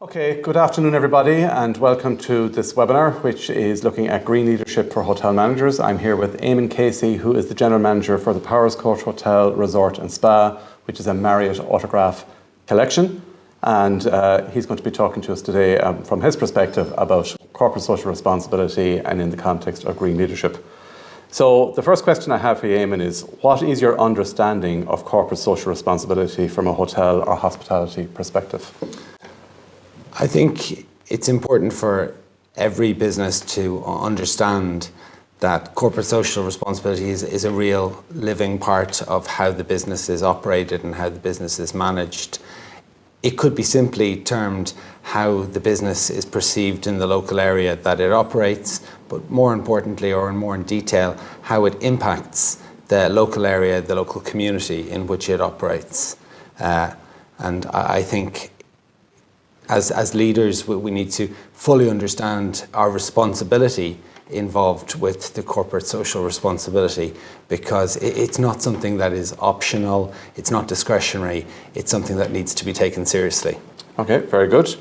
Okay, good afternoon everybody and welcome to this webinar which is looking at green leadership for hotel managers. I'm here with Eamon Casey, who is the General Manager for the Powerscourt Hotel, Resort and Spa, which is a Marriott Autograph collection, and he's going to be talking to us today from his perspective about corporate social responsibility and in the context of green leadership. So the first question I have for you, Eamon, is what is your understanding of corporate social responsibility from a hotel or hospitality perspective? I think it's important for every business to understand that corporate social responsibility is a real living part of how the business is operated and how the business is managed. It could be simply termed how the business is perceived in the local area that it operates, but more importantly, or more in detail, how it impacts the local area, the local community in which it operates. And I think as leaders, we need to fully understand our responsibility involved with the corporate social responsibility, because it's not something that is optional, it's not discretionary, it's something that needs to be taken seriously. Okay, very good.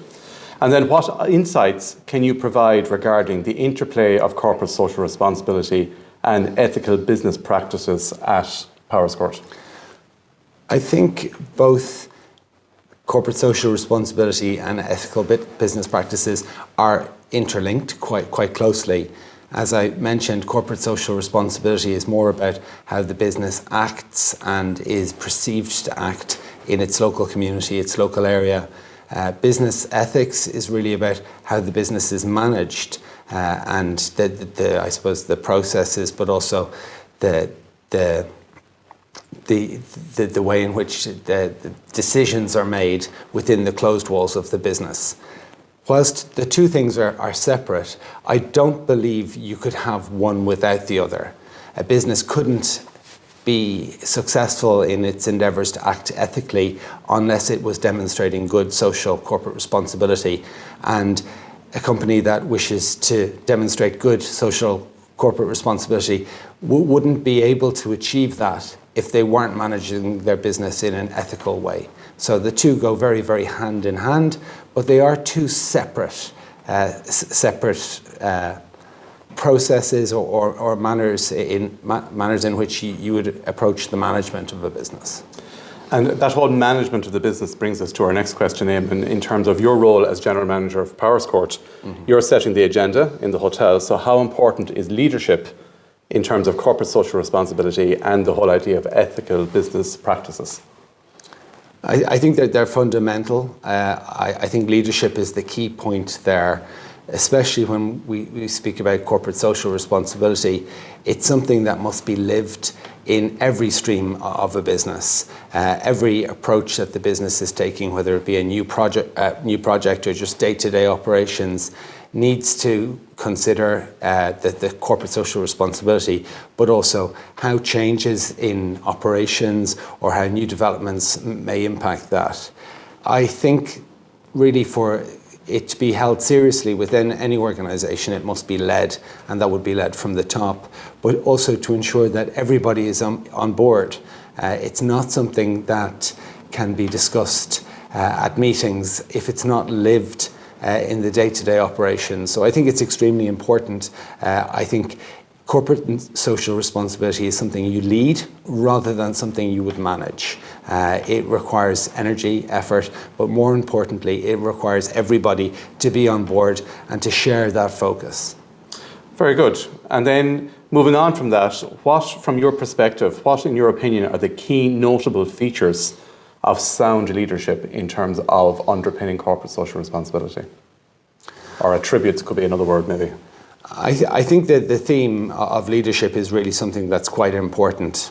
And then what insights can you provide regarding the interplay of corporate social responsibility and ethical business practices at Powerscourt? I think both corporate social responsibility and ethical business practices are interlinked quite closely. As I mentioned, corporate social responsibility is more about how the business acts and is perceived to act in its local community, its local area. Business ethics is really about how the business is managed and I suppose the processes, but also the way in which the decisions are made within the closed walls of the business. Whilst the two things are separate, I don't believe you could have one without the other. A business couldn't be successful in its endeavours to act ethically unless it was demonstrating good social corporate responsibility. And a company that wishes to demonstrate good social corporate responsibility wouldn't be able to achieve that if they weren't managing their business in an ethical way. So the two go very, very hand in hand, but they are two separate processes or manners in which you would approach the management of a business. And that whole management of the business brings us to our next question, Eamon. In terms of your role as General Manager of Powerscourt, you're setting the agenda in the hotel. So how important is leadership in terms of corporate social responsibility and the whole idea of ethical business practices? I think that they're fundamental. I think leadership is the key point there, especially when we speak about corporate social responsibility. It's something that must be lived in every stream of a business. Every approach that the business is taking, whether it be a new project or just day-to-day operations, needs to consider the corporate social responsibility, but also how changes in operations or how new developments may impact that. I think really for it to be held seriously within any organisation, it must be led, and that would be led from the top, but also to ensure that everybody is on board. It's not something that can be discussed at meetings if it's not lived in the day-to-day operations. So I think it's extremely important. I think corporate and social responsibility is something you lead rather than something you would manage. It requires energy, effort, but more importantly, it requires everybody to be on board and to share that focus. Very good. And then moving on from that, what, from your perspective, what in your opinion are the key notable features of sound leadership in terms of underpinning corporate social responsibility? Or attributes could be another word maybe. I think that the theme of leadership is really something that's quite important.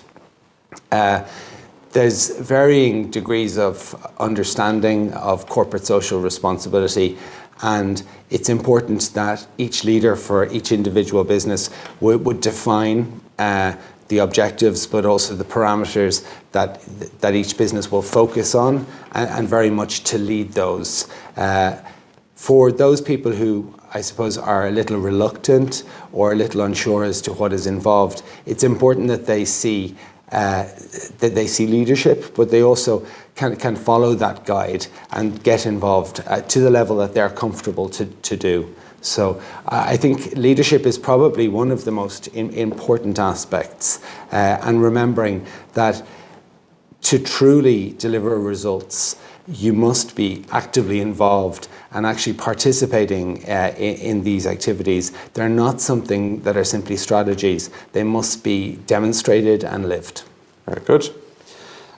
There's varying degrees of understanding of corporate social responsibility, and it's important that each leader for each individual business would define the objectives, but also the parameters that each business will focus on, and very much to lead those. For those people who, I suppose, are a little reluctant or a little unsure as to what is involved, it's important that they see that they see leadership, but they also can follow that guide and get involved to the level that they're comfortable to do. So I think leadership is probably one of the most important aspects, and remembering that to truly deliver results, you must be actively involved and actually participating in these activities. They're not something that are simply strategies. They must be demonstrated and lived. Very good.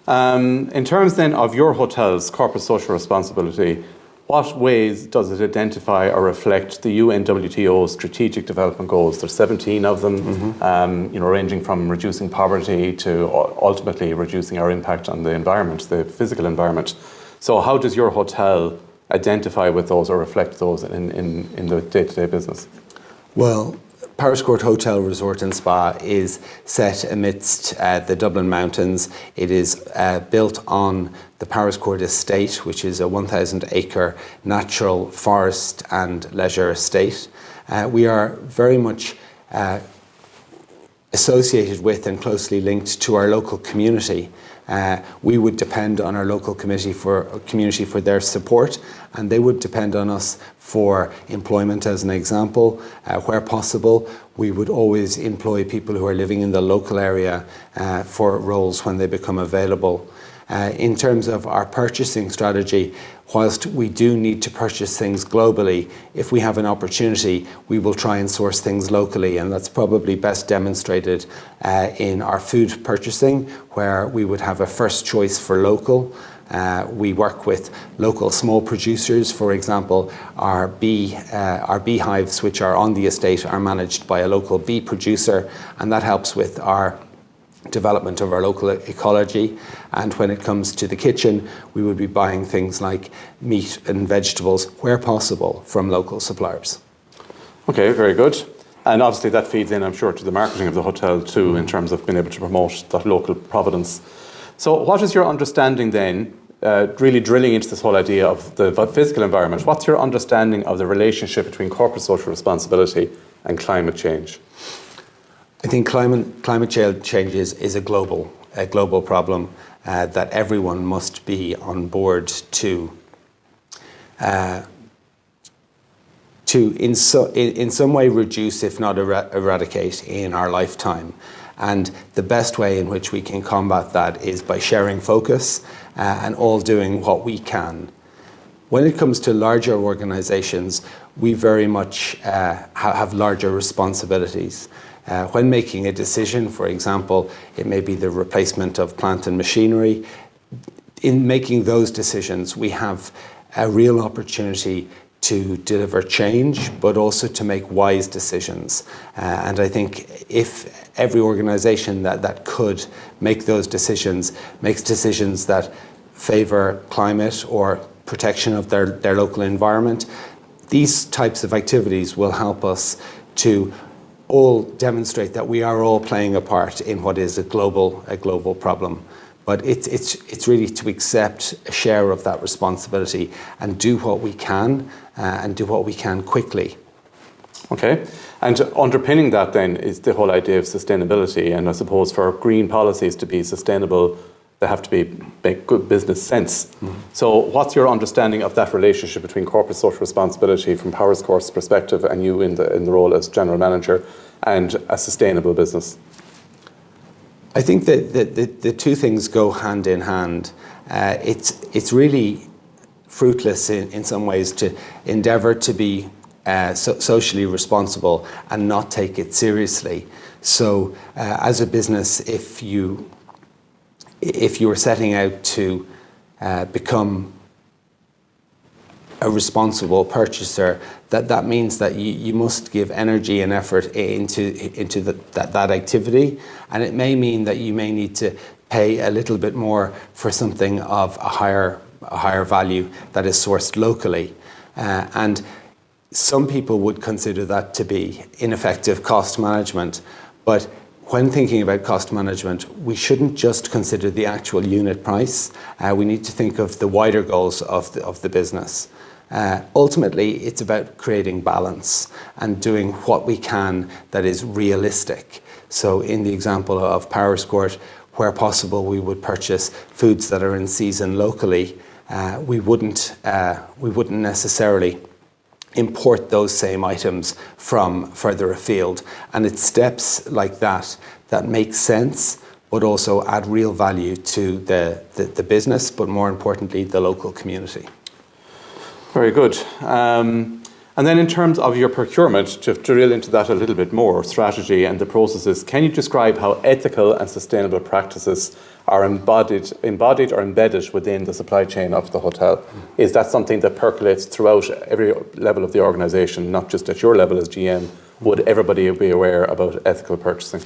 In terms then of your hotel's corporate social responsibility, what ways does it identify or reflect the UNWTO strategic development goals? There's 17 of them, ranging from reducing poverty to ultimately reducing our impact on the environment, the physical environment. So how does your hotel identify with those or reflect those in the day-to-day business? Well, Powerscourt Hotel, Resort and Spa is set amidst the Dublin Mountains. It is built on the Powerscourt Estate, which is a 1,000-acre natural forest and leisure estate. We are very much associated with and closely linked to our local community. We would depend on our local community for their support, and they would depend on us for employment. As an example, where possible, we would always employ people who are living in the local area for roles when they become available. In terms of our purchasing strategy, whilst we do need to purchase things globally, if we have an opportunity, we will try and source things locally, and that's probably best demonstrated in our food purchasing, where we would have a first choice for local. We work with local small producers. For example, our beehives, which are on the estate, are managed by a local bee producer, and that helps with our development of our local ecology. And when it comes to the kitchen, we would be buying things like meat and vegetables, where possible, from local suppliers. Okay, very good. And obviously that feeds in, I'm sure, to the marketing of the hotel too, in terms of being able to promote that local provenance. So what is your understanding then, really drilling into this whole idea of the physical environment, what's your understanding of the relationship between corporate social responsibility and climate change? I think climate change is a global problem that everyone must be on board to in some way reduce, if not eradicate, in our lifetime. And the best way in which we can combat that is by sharing focus and all doing what we can. When it comes to larger organizations, we very much have larger responsibilities. When making a decision, for example, it may be the replacement of plant and machinery. In making those decisions, we have a real opportunity to deliver change, but also to make wise decisions. And I think if every organization that could make those decisions, makes decisions that favor climate or protection of their local environment, these types of activities will help us to all demonstrate that we are all playing a part in what is a global problem. But it's really to accept a share of that responsibility and do what we can and do what we can quickly. Okay, and underpinning that then is the whole idea of sustainability, and I suppose for green policies to be sustainable, they have to make good business sense. Mm-hmm. So what's your understanding of that relationship between corporate social responsibility from Powerscourt's perspective and you in the role as general manager and a sustainable business? I think that the two things go hand in hand. It's really fruitless in some ways to endeavour to be socially responsible and not take it seriously. So as a business, if you are setting out to become a responsible purchaser, that means that you must give energy and effort into that activity, and it may mean that you may need to pay a little bit more for something of a higher value that is sourced locally, and some people would consider that to be ineffective cost management. But when thinking about cost management, we shouldn't just consider the actual unit price. We need to think of the wider goals of the business. Ultimately, it's about creating balance and doing what we can that is realistic. So in the example of Powerscourt, where possible, we would purchase foods that are in season locally. We wouldn't necessarily import those same items from further afield. And it's steps like that that make sense, but also add real value to the business, but more importantly, the local community. Very good. And then in terms of your procurement, to drill into that a little bit more, strategy and the processes, can you describe how ethical and sustainable practices are embodied or embedded within the supply chain of the hotel? Is that something that percolates throughout every level of the organisation, not just at your level as GM? Would everybody be aware about ethical purchasing?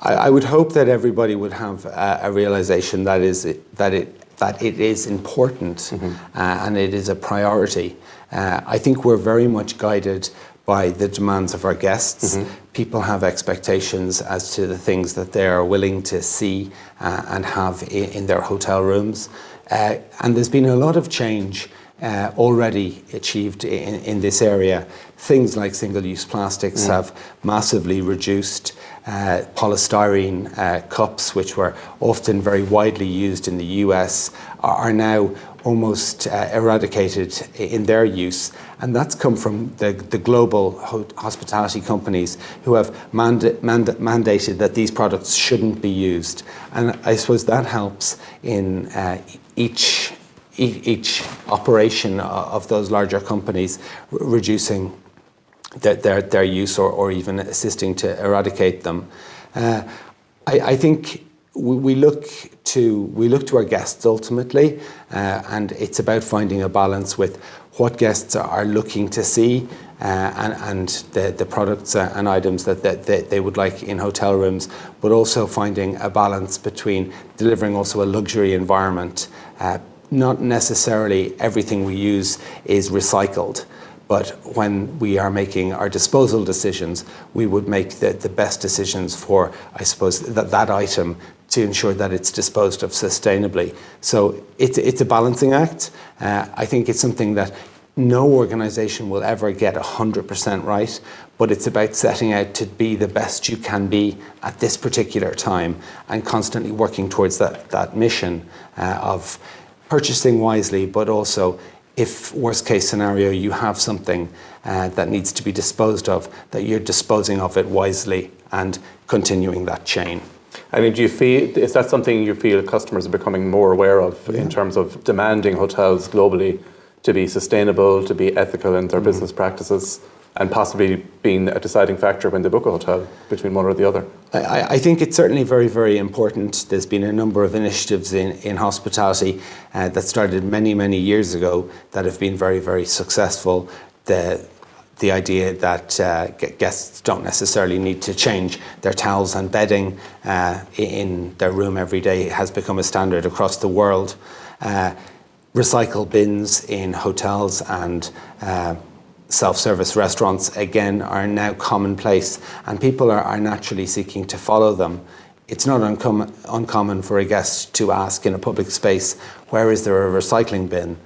I would hope that everybody would have a realisation that it is important and it is a priority. I think we're very much guided by the demands of our guests. People have expectations as to the things that they are willing to see and have in their hotel rooms. And there's been a lot of change already achieved in this area. Things like single-use plastics have massively reduced. Polystyrene cups, which were often very widely used in the US, are now almost eradicated in their use. And that's come from the global hospitality companies who have mandated that these products shouldn't be used. And I suppose that helps in each operation of those larger companies reducing their use or even assisting to eradicate them. I think we look to our guests ultimately, and it's about finding a balance with what guests are looking to see and the products and items that they would like in hotel rooms, but also finding a balance between delivering also a luxury environment. Not necessarily everything we use is recycled, but when we are making our disposal decisions, we would make the best decisions for, I suppose, that item to ensure that it's disposed of sustainably. So it's a balancing act. I think it's something that no organisation will ever get 100% right, but it's about setting out to be the best you can be at this particular time and constantly working towards that mission of purchasing wisely, but also if worst case scenario you have something that needs to be disposed of, that you're disposing of it wisely and continuing that chain. I mean, is that something you feel customers are becoming more aware of in terms of demanding hotels globally to be sustainable, to be ethical in their business practices, and possibly being a deciding factor when they book a hotel between one or the other? I think it's certainly very, very important. There's been a number of initiatives in hospitality that started many, many years ago that have been very, very successful. The idea that guests don't necessarily need to change their towels and bedding in their room every day has become a standard across the world. Recycle bins in hotels and self-service restaurants, again, are now commonplace, and people are naturally seeking to follow them. It's not uncommon for a guest to ask in a public space, where is there a recycling bin,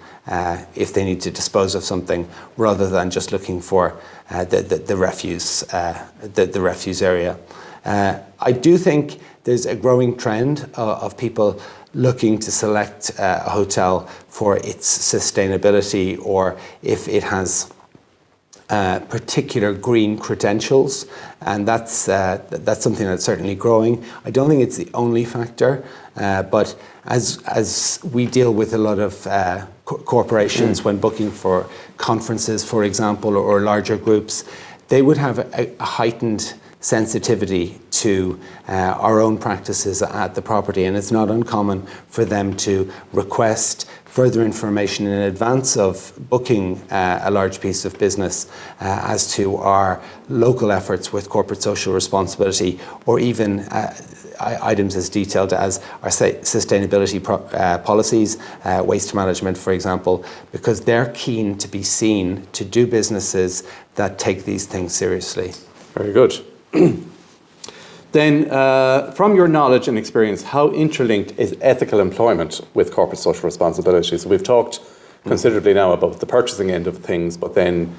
if they need to dispose of something, rather than just looking for the refuse area. I do think there's a growing trend of people looking to select a hotel for its sustainability, or if it has particular green credentials, and that's something that's certainly growing. I don't think it's the only factor, but as we deal with a lot of corporations when booking for conferences, for example, or larger groups, they would have a heightened sensitivity to our own practices at the property, and it's not uncommon for them to request further information in advance of booking a large piece of business as to our local efforts with corporate social responsibility, or even items as detailed as our sustainability policies, waste management, for example, because they're keen to be seen to do businesses that take these things seriously. Very good. Then, from your knowledge and experience, how interlinked is ethical employment with corporate social responsibility? So we've talked considerably now about the purchasing end of things, but then,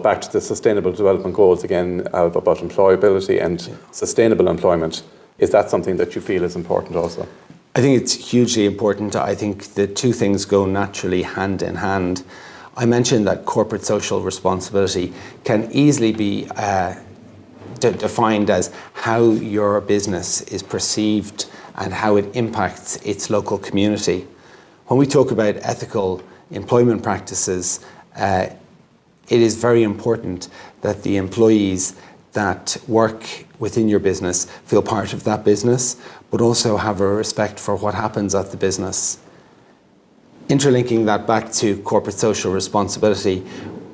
back to the Sustainable Development Goals again, about employability and sustainable employment. Is that something that you feel is important also? I think it's hugely important. I think the two things go naturally hand in hand. I mentioned that corporate social responsibility can easily be defined as how your business is perceived and how it impacts its local community. When we talk about ethical employment practices, it is very important that the employees that work within your business feel part of that business, but also have a respect for what happens at the business. Interlinking that back to corporate social responsibility,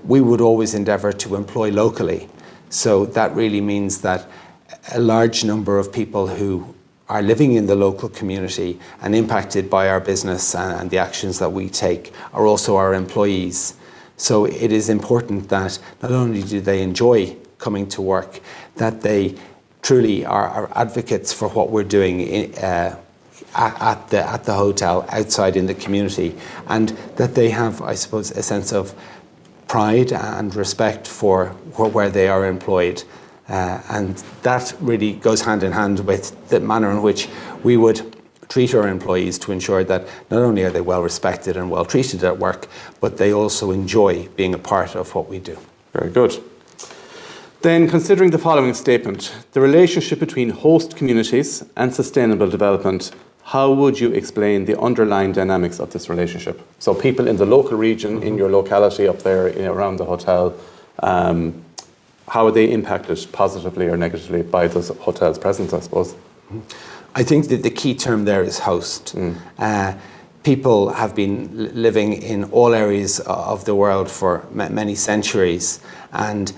we would always endeavour to employ locally. So that really means that a large number of people who are living in the local community and impacted by our business and the actions that we take are also our employees. So it is important that not only do they enjoy coming to work, that they truly are advocates for what we're doing at the hotel, outside in the community, and that they have, I suppose, a sense of pride and respect for where they are employed. And that really goes hand in hand with the manner in which we would treat our employees to ensure that not only are they well respected and well treated at work, but they also enjoy being a part of what we do. Very good. Then, considering the following statement, the relationship between host communities and sustainable development, how would you explain the underlying dynamics of this relationship? So people in the local region, in your locality up there, around the hotel, how are they impacted positively or negatively by this hotel's presence, I suppose? I think that the key term there is host. People have been living in all areas of the world for many centuries, and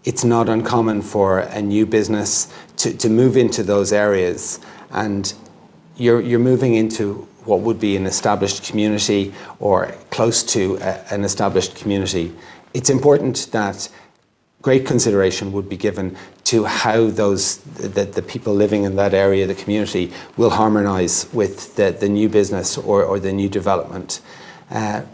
it's not uncommon for a new business to move into those areas, and you're moving into what would be an established community or close to an established community. It's important that great consideration would be given to how the people living in that area, the community, will harmonise with the new business or the new development.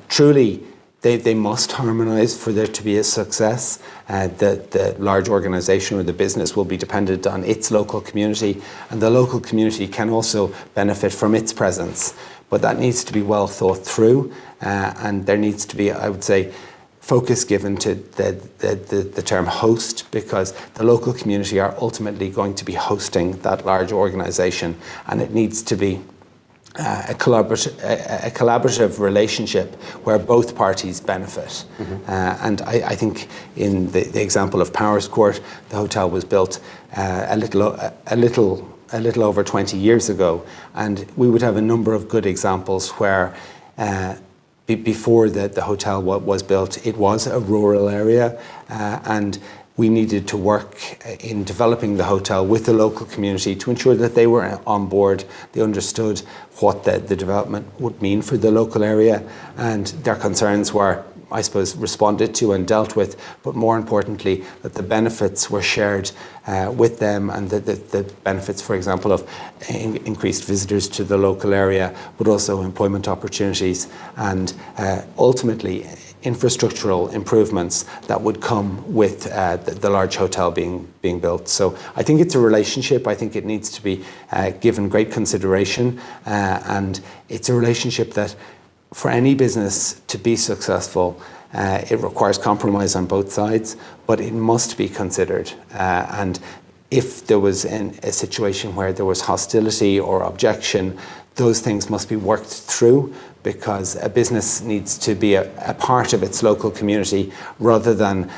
Truly, they must harmonise for there to be a success. The large organisation or the business will be dependent on its local community, and the local community can also benefit from its presence. But that needs to be well thought through, and there needs to be, I would say, focus given to the term host, because the local community are ultimately going to be hosting that large organisation, and it needs to be a collaborative relationship where both parties benefit. And I think in the example of Powerscourt, the hotel was built a little over 20 years ago, and we would have a number of good examples where before the hotel was built, it was a rural area, and we needed to work in developing the hotel with the local community to ensure that they were on board, they understood what the development would mean for the local area, and their concerns were, I suppose, responded to and dealt with, but more importantly, that the benefits were shared with them, and the benefits, for example, of increased visitors to the local area, but also employment opportunities, and ultimately infrastructural improvements that would come with the large hotel being built. So I think it's a relationship. I think it needs to be given great consideration, and it's a relationship that for any business to be successful, it requires compromise on both sides, but it must be considered. And if there was a situation where there was hostility or objection, those things must be worked through, because a business needs to be a part of its local community rather than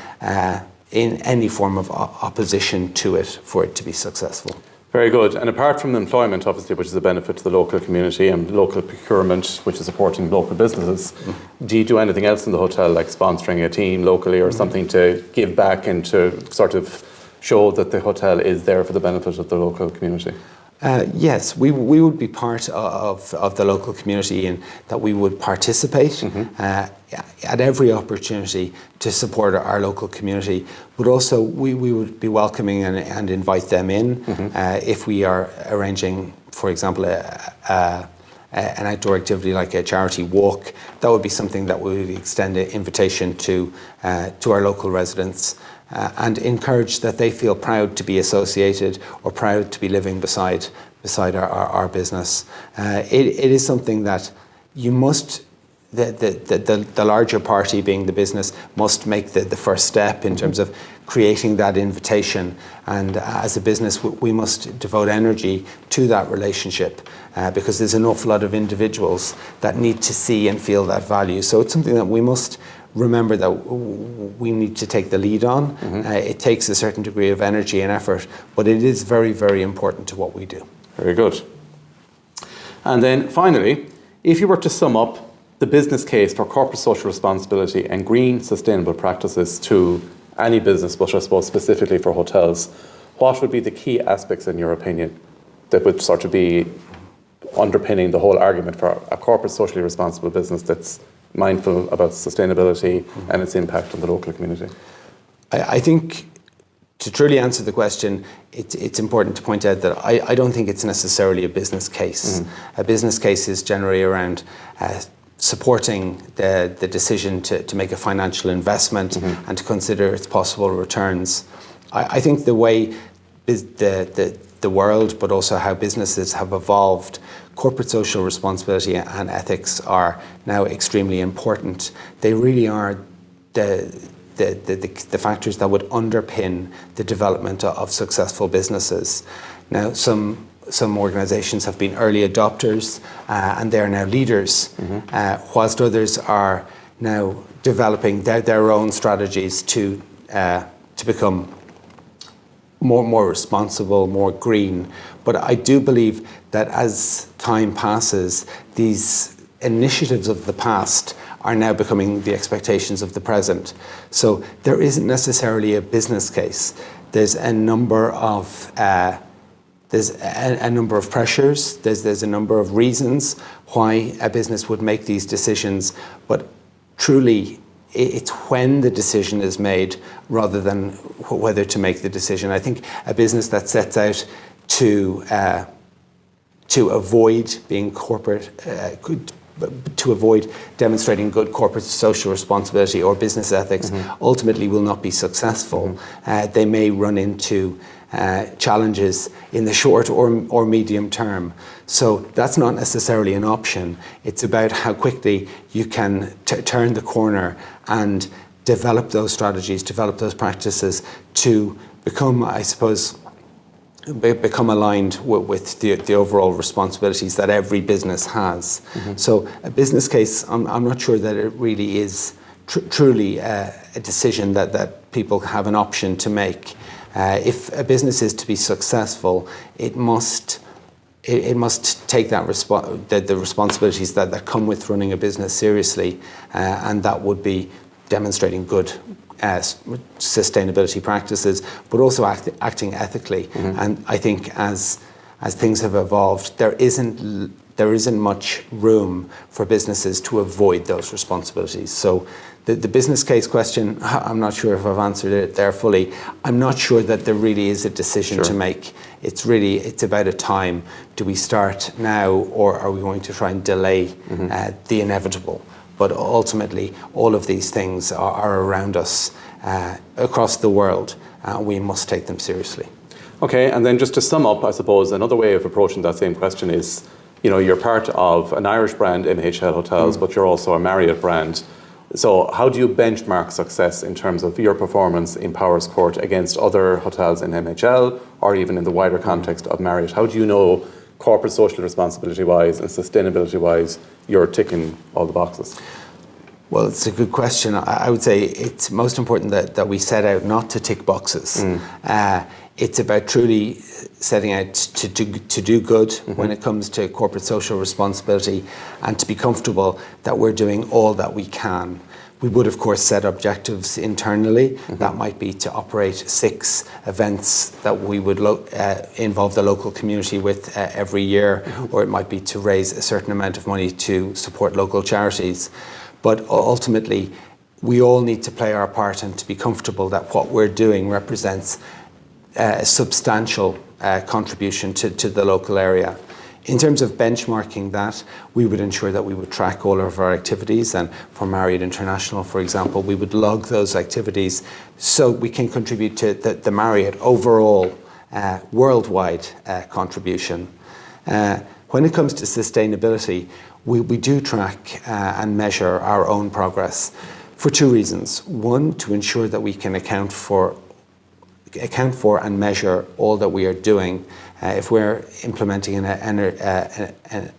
in any form of opposition to it for it to be successful. Very good. And apart from employment, obviously, which is a benefit to the local community, and local procurement, which is supporting local businesses, do you do anything else in the hotel, like sponsoring a team locally or something to give back and to sort of show that the hotel is there for the benefit of the local community? Yes, we would be part of the local community in that we would participate at every opportunity to support our local community, but also we would be welcoming and invite them in if we are arranging, for example, an outdoor activity like a charity walk. That would be something that we would extend an invitation to our local residents. and encourage that they feel proud to be associated or proud to be living beside our business. It is something that you must, the larger party being the business, must make the first step in terms of creating that invitation. And as a business, we must devote energy to that relationship because there's an awful lot of individuals that need to see and feel that value. So it's something that we must remember that we need to take the lead on. It takes a certain degree of energy and effort, but it is very, very important to what we do. Very good. And then finally, if you were to sum up the business case for corporate social responsibility and green sustainable practices to any business, but I suppose specifically for hotels, what would be the key aspects in your opinion that would sort of be underpinning the whole argument for a corporate socially responsible business that's mindful about sustainability and its impact on the local community? I think to truly answer the question, it's important to point out that I don't think it's necessarily a business case. A business case is generally around supporting the decision to make a financial investment and to consider its possible returns. I think the way the world, but also how businesses have evolved, corporate social responsibility and ethics are now extremely important. They really are the factors that would underpin the development of successful businesses. Now, some organizations have been early adopters and they are now leaders, whilst others are now developing their own strategies to become more responsible, more green. But I do believe that as time passes, these initiatives of the past are now becoming the expectations of the present. So there isn't necessarily a business case. There's a number of pressures. There's a number of reasons why a business would make these decisions, but truly it's when the decision is made rather than whether to make the decision. I think a business that sets out to avoid being corporate, to avoid demonstrating good corporate social responsibility or business ethics ultimately will not be successful. They may run into challenges in the short or medium term. So that's not necessarily an option. It's about how quickly you can turn the corner and develop those strategies, develop those practices to become, I suppose, become aligned with the overall responsibilities that every business has. So a business case, I'm not sure that it really is truly a decision that people have an option to make. If a business is to be successful, it must take that the responsibilities that come with running a business seriously, and that would be demonstrating good sustainability practices, but also acting ethically. And I think as things have evolved, there isn't much room for businesses to avoid those responsibilities. So the business case question, I'm not sure if I've answered it there fully. I'm not sure that there really is a decision to make. It's about a time. Do we start now, or are we going to try and delay the inevitable? But ultimately, all of these things are around us across the world. We must take them seriously. Okay, and then just to sum up, I suppose another way of approaching that same question is, you're part of an Irish brand, MHL Hotels, but you're also a Marriott brand. So how do you benchmark success in terms of your performance in Powerscourt against other hotels in MHL or even in the wider context of Marriott? How do you know corporate social responsibility-wise and sustainability-wise you're ticking all the boxes? Well, it's a good question. I would say it's most important that we set out not to tick boxes. It's about truly setting out to do good when it comes to corporate social responsibility and to be comfortable that we're doing all that we can. We would, of course, set objectives internally. That might be to operate 6 events that we would involve the local community with every year, or it might be to raise a certain amount of money to support local charities. But ultimately, we all need to play our part and to be comfortable that what we're doing represents a substantial contribution to the local area. In terms of benchmarking that, we would ensure that we would track all of our activities, and for Marriott International, for example, we would log those activities so we can contribute to the Marriott overall worldwide contribution. When it comes to sustainability, we do track and measure our own progress for two reasons. One, to ensure that we can account for and measure all that we are doing. If we're implementing an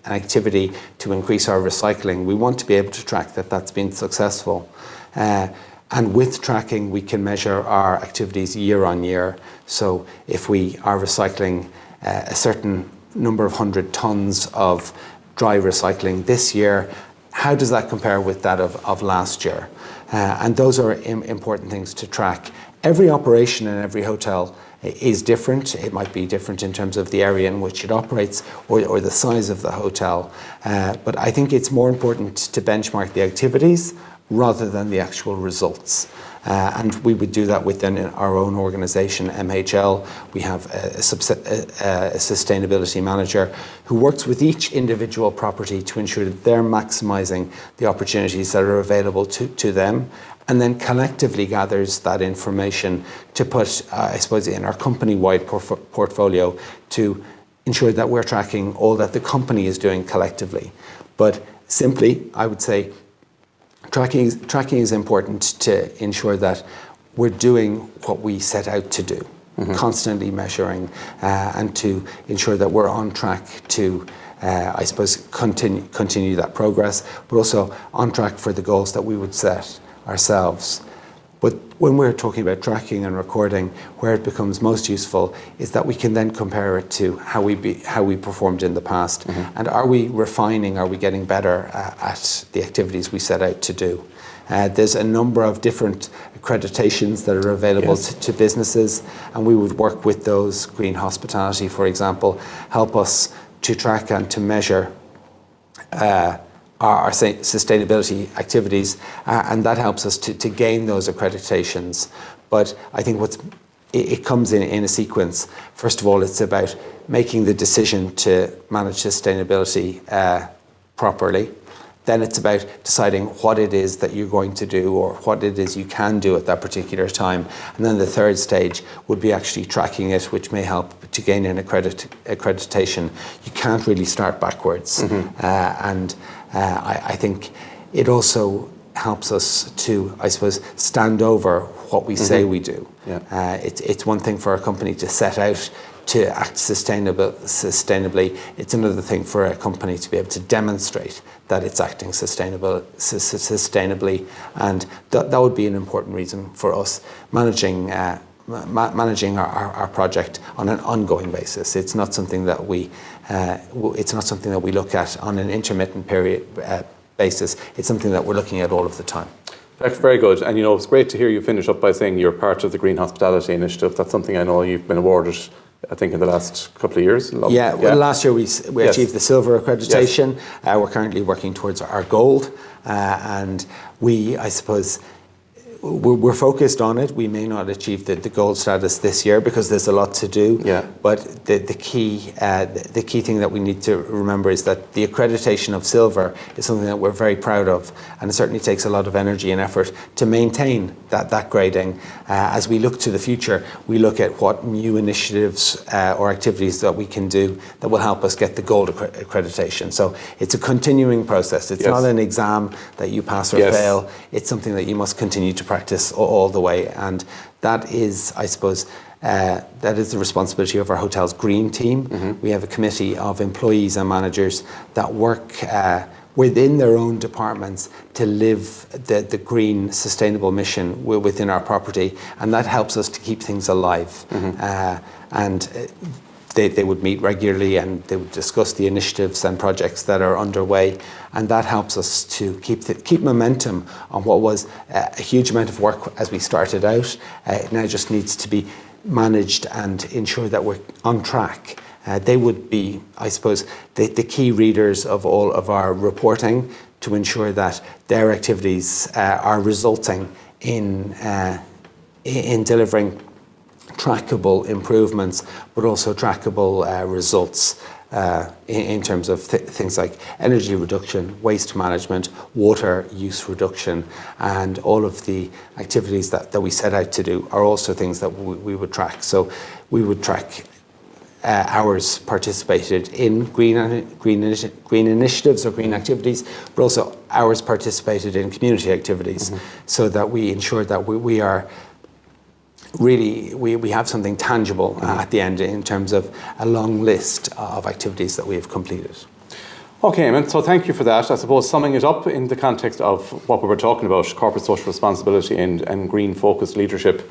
activity to increase our recycling, we want to be able to track that that's been successful. And with tracking, we can measure our activities year on year. So if we are recycling a certain number of 100 tons of dry recycling this year, how does that compare with that of last year? And those are important things to track. Every operation in every hotel is different. It might be different in terms of the area in which it operates or the size of the hotel. But I think it's more important to benchmark the activities rather than the actual results. And we would do that within our own organisation, MHL. We have a sustainability manager who works with each individual property to ensure that they're maximising the opportunities that are available to them, and then collectively gathers that information to put, I suppose, in our company-wide portfolio to ensure that we're tracking all that the company is doing collectively. But simply, I would say, Tracking is important to ensure that we're doing what we set out to do, constantly measuring, and to ensure that we're on track to, I suppose, continue that progress, but also on track for the goals that we would set ourselves. But when we're talking about tracking and recording, where it becomes most useful is that we can then compare it to how we performed in the past. And are we refining, are we getting better at the activities we set out to do? There's a number of different accreditations that are available to businesses, and we would work with those. Green Hospitality, for example, help us to track and to measure our sustainability activities, and that helps us to gain those accreditations. But I think it comes in a sequence. First of all, it's about making the decision to manage sustainability properly. Then it's about deciding what it is that you're going to do or what it is you can do at that particular time. And then the third stage would be actually tracking it, which may help to gain an accreditation. You can't really start backwards. I think it also helps us to, I suppose, stand over what we say we do. It's one thing for a company to set out to act sustainably. It's another thing for a company to be able to demonstrate that it's acting sustainably, and that would be an important reason for us managing our project on an ongoing basis. It's not something that we look at on an intermittent basis. It's something that we're looking at all of the time. That's very good. And it's great to hear you finish up by saying you're part of the Green Hospitality Initiative. That's something I know you've been awarded, I think, in the last couple of years. Well, last year we achieved the silver accreditation. We're currently working towards our gold, and I suppose, we're focused on it. We may not achieve the gold status this year because there's a lot to do. But the key thing that we need to remember is that the accreditation of silver is something that we're very proud of, and it certainly takes a lot of energy and effort to maintain that grading. As we look to the future, we look at what new initiatives or activities that we can do that will help us get the gold accreditation. So it's a continuing process. It's not an exam that you pass or fail. It's something that you must continue to practice all the way, and that is, I suppose, that is the responsibility of our hotel's green team. We have a committee of employees and managers that work within their own departments to live the green, sustainable mission within our property, and that helps us to keep things alive. They would meet regularly and they would discuss the initiatives and projects that are underway, and that helps us to keep momentum on what was a huge amount of work as we started out. It now just needs to be managed and ensure that we're on track. They would be, I suppose, the key readers of all of our reporting to ensure that their activities are resulting in delivering trackable improvements, but also trackable results. in terms of things like energy reduction, waste management, water use reduction, and all of the activities that we set out to do are also things that we would track. So we would track hours participated in green initiatives or green activities, but also hours participated in community activities, so that we ensure that we are really, we have something tangible at the end in terms of a long list of activities that we have completed. Okay, Eamon, so thank you for that. I suppose summing it up in the context of what we were talking about, corporate social responsibility and green-focused leadership,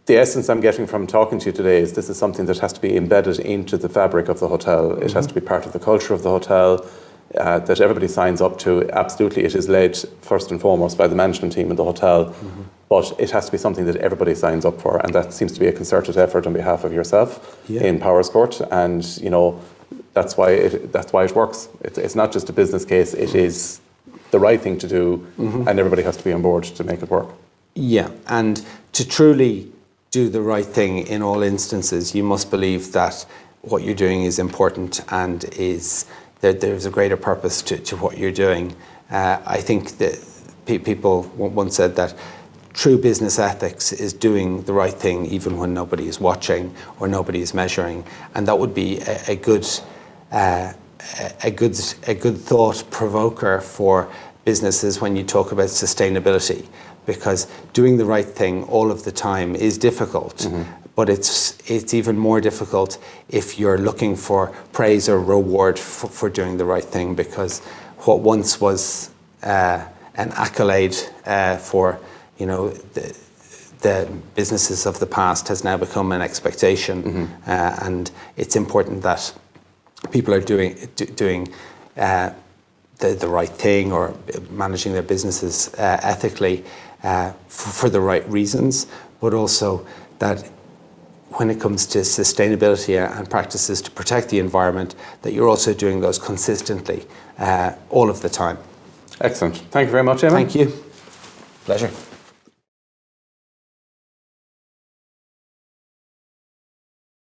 the essence I'm getting from talking to you today is this is something that has to be embedded into the fabric of the hotel. It has to be part of the culture of the hotel, that everybody signs up to. Absolutely, it is led first and foremost by the management team in the hotel, but it has to be something that everybody signs up for, and that seems to be a concerted effort on behalf of yourself in Powerscourt, and you know that's why it works. It's not just a business case; it is the right thing to do, and everybody has to be on board to make it work. Yeah, and to truly do the right thing in all instances, you must believe that what you're doing is important and is that there's a greater purpose to what you're doing. I think that people once said that true business ethics is doing the right thing even when nobody is watching or nobody is measuring, and that would be a good thought provoker for businesses when you talk about sustainability, because doing the right thing all of the time is difficult. But it's even more difficult if you're looking for praise or reward for doing the right thing, because what once was an accolade for the businesses of the past has now become an expectation, and it's important that people are doing the right thing or managing their businesses ethically for the right reasons, but also that when it comes to sustainability and practices to protect the environment, that you're also doing those consistently all of the time. Excellent. Thank you very much, Eamon. Thank you. Pleasure.